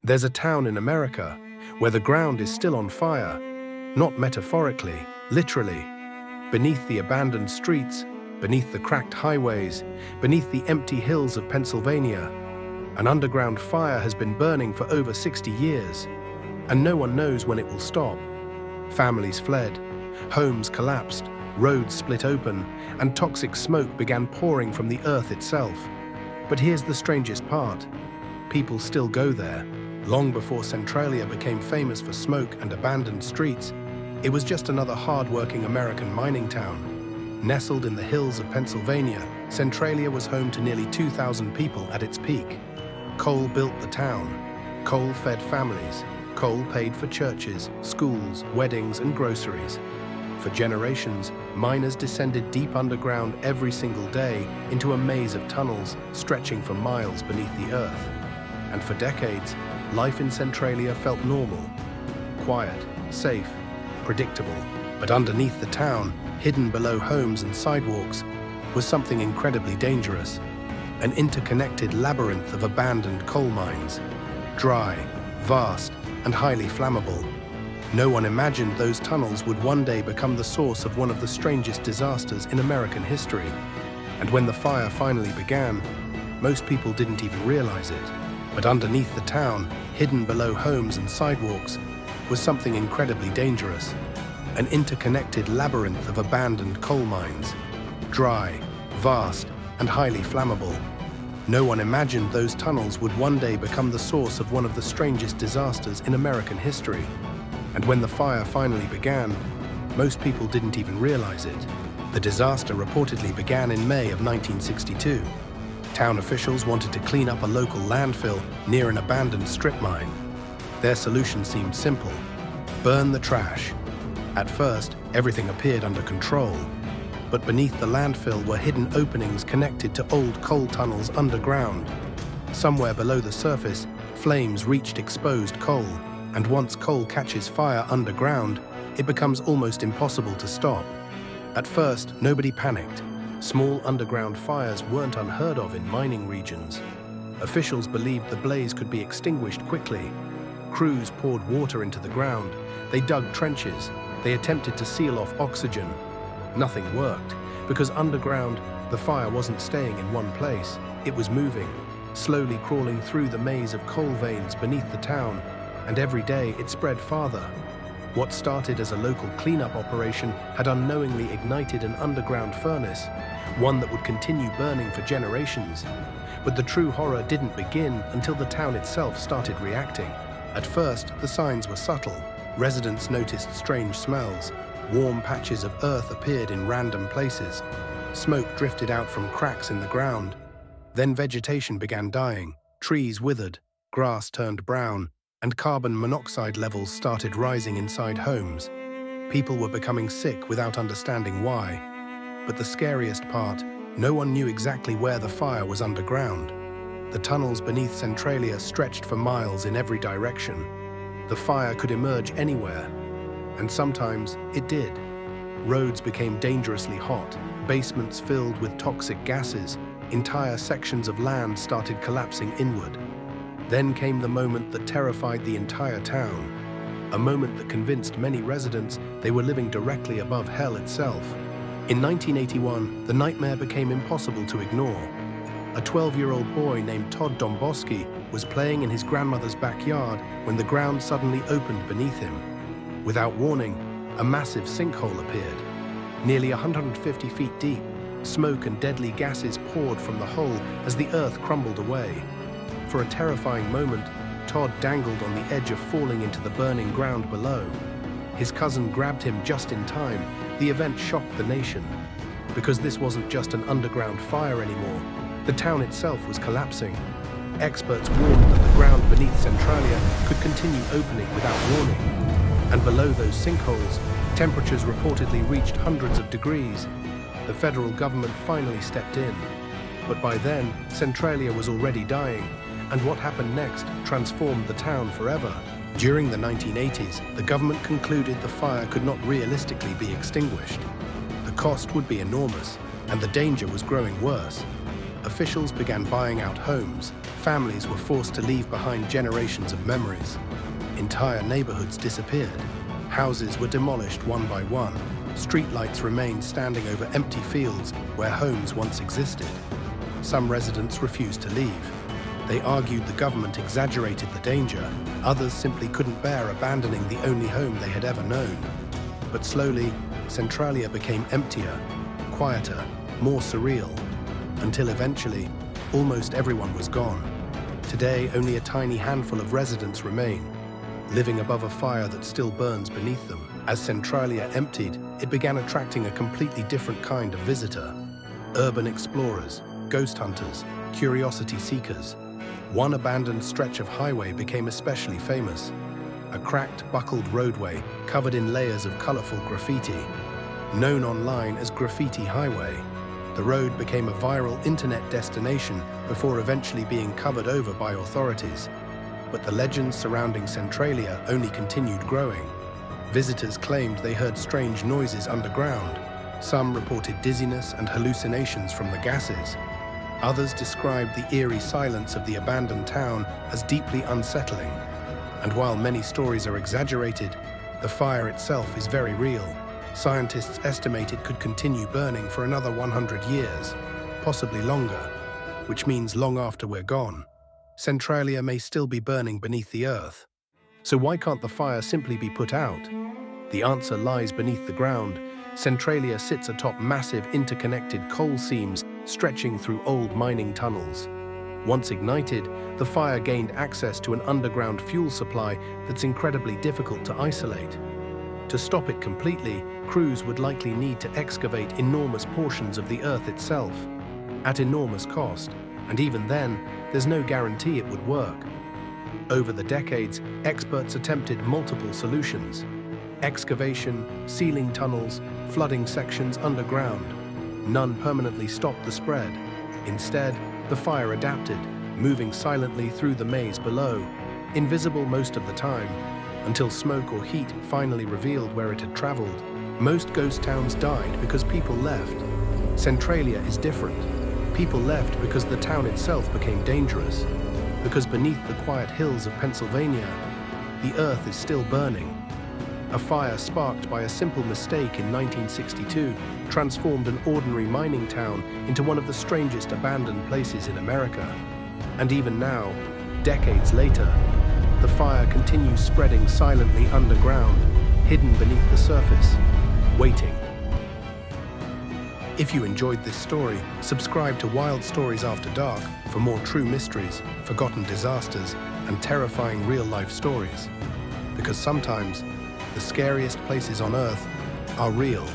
There's a town in America where the ground is still on fire, not metaphorically, literally. Beneath the abandoned streets, beneath the cracked highways, beneath the empty hills of Pennsylvania, an underground fire has been burning for over 60 years, and no one knows when it will stop. Families fled, homes collapsed, roads split open, and toxic smoke began pouring from the earth itself. But here's the strangest part. People still go there. Long before Centralia became famous for smoke and abandoned streets, it was just another hard-working American mining town. Nestled in the hills of Pennsylvania, Centralia was home to nearly 2,000 people at its peak. Coal built the town. Coal fed families. Coal paid for churches, schools, weddings, and groceries. For generations, miners descended deep underground every single day into a maze of tunnels stretching for miles beneath the earth. And for decades, life in Centralia felt normal, quiet, safe, predictable. But underneath the town, hidden below homes and sidewalks, was something incredibly dangerous. An interconnected labyrinth of abandoned coal mines. Dry, vast, and highly flammable. No one imagined those tunnels would one day become the source of one of the strangest disasters in American history. And when the fire finally began, most people didn't even realize it. But underneath the town, hidden below homes and sidewalks, was something incredibly dangerous. An interconnected labyrinth of abandoned coal mines. Dry, vast, and highly flammable. No one imagined those tunnels would one day become the source of one of the strangest disasters in American history. And when the fire finally began, most people didn't even realize it. The disaster reportedly began in May of 1962. Town officials wanted to clean up a local landfill near an abandoned strip mine. Their solution seemed simple: burn the trash. At first, everything appeared under control. But beneath the landfill were hidden openings connected to old coal tunnels underground. Somewhere below the surface, flames reached exposed coal. And once coal catches fire underground, it becomes almost impossible to stop. At first, nobody panicked. Small underground fires weren't unheard of in mining regions. Officials believed the blaze could be extinguished quickly. Crews poured water into the ground. They dug trenches. They attempted to seal off oxygen. Nothing worked, because underground, the fire wasn't staying in one place. It was moving, slowly crawling through the maze of coal veins beneath the town. And every day it spread farther. What started as a local cleanup operation had unknowingly ignited an underground furnace, one that would continue burning for generations. But the true horror didn't begin until the town itself started reacting. At first, the signs were subtle. Residents noticed strange smells. Warm patches of earth appeared in random places. Smoke drifted out from cracks in the ground. Then vegetation began dying. Trees withered, grass turned brown, and carbon monoxide levels started rising inside homes. People were becoming sick without understanding why. But the scariest part, no one knew exactly where the fire was underground. The tunnels beneath Centralia stretched for miles in every direction. The fire could emerge anywhere, and sometimes it did. Roads became dangerously hot, basements filled with toxic gases, entire sections of land started collapsing inward. Then came the moment that terrified the entire town, a moment that convinced many residents they were living directly above hell itself. In 1981, the nightmare became impossible to ignore. A 12-year-old boy named Todd Domboski was playing in his grandmother's backyard when the ground suddenly opened beneath him. Without warning, a massive sinkhole appeared. Nearly 150 feet deep, smoke and deadly gases poured from the hole as the earth crumbled away. For a terrifying moment, Todd dangled on the edge of falling into the burning ground below. His cousin grabbed him just in time. The event shocked the nation. Because this wasn't just an underground fire anymore, the town itself was collapsing. Experts warned that the ground beneath Centralia could continue opening without warning. And below those sinkholes, temperatures reportedly reached hundreds of degrees. The federal government finally stepped in. But by then, Centralia was already dying. And what happened next transformed the town forever. During the 1980s, the government concluded the fire could not realistically be extinguished. The cost would be enormous, and the danger was growing worse. Officials began buying out homes, Families were forced to leave behind generations of memories. Entire neighborhoods disappeared. Houses were demolished one by one. Streetlights remained standing over empty fields where homes once existed. Some residents refused to leave. They argued the government exaggerated the danger. Others simply couldn't bear abandoning the only home they had ever known. But slowly, Centralia became emptier, quieter, more surreal, until eventually, almost everyone was gone. Today, only a tiny handful of residents remain, living above a fire that still burns beneath them. As Centralia emptied, it began attracting a completely different kind of visitor. Urban explorers, ghost hunters, curiosity seekers. One abandoned stretch of highway became especially famous. A cracked, buckled roadway covered in layers of colorful graffiti. Known online as Graffiti Highway, the road became a viral internet destination before eventually being covered over by authorities. But the legends surrounding Centralia only continued growing. Visitors claimed they heard strange noises underground. Some reported dizziness and hallucinations from the gases. Others described the eerie silence of the abandoned town as deeply unsettling. And while many stories are exaggerated, the fire itself is very real. Scientists estimate it could continue burning for another 100 years, possibly longer, which means long after we're gone. Centralia may still be burning beneath the earth. So why can't the fire simply be put out? The answer lies beneath the ground. Centralia sits atop massive interconnected coal seams stretching through old mining tunnels. Once ignited, the fire gained access to an underground fuel supply that's incredibly difficult to isolate. To stop it completely, crews would likely need to excavate enormous portions of the earth itself, at enormous cost, and even then, there's no guarantee it would work. Over the decades, experts attempted multiple solutions: excavation, sealing tunnels, flooding sections underground. None permanently stopped the spread. Instead, the fire adapted, moving silently through the maze below, invisible most of the time, until smoke or heat finally revealed where it had traveled. Most ghost towns died because people left. Centralia is different. People left because the town itself became dangerous. Because beneath the quiet hills of Pennsylvania, the earth is still burning. A fire sparked by a simple mistake in 1962 transformed an ordinary mining town into one of the strangest abandoned places in America. And even now, decades later, the fire continues spreading silently underground, hidden beneath the surface, waiting. If you enjoyed this story, subscribe to Wild Stories After Dark for more true mysteries, forgotten disasters, and terrifying real-life stories. Because sometimes, the scariest places on Earth are real.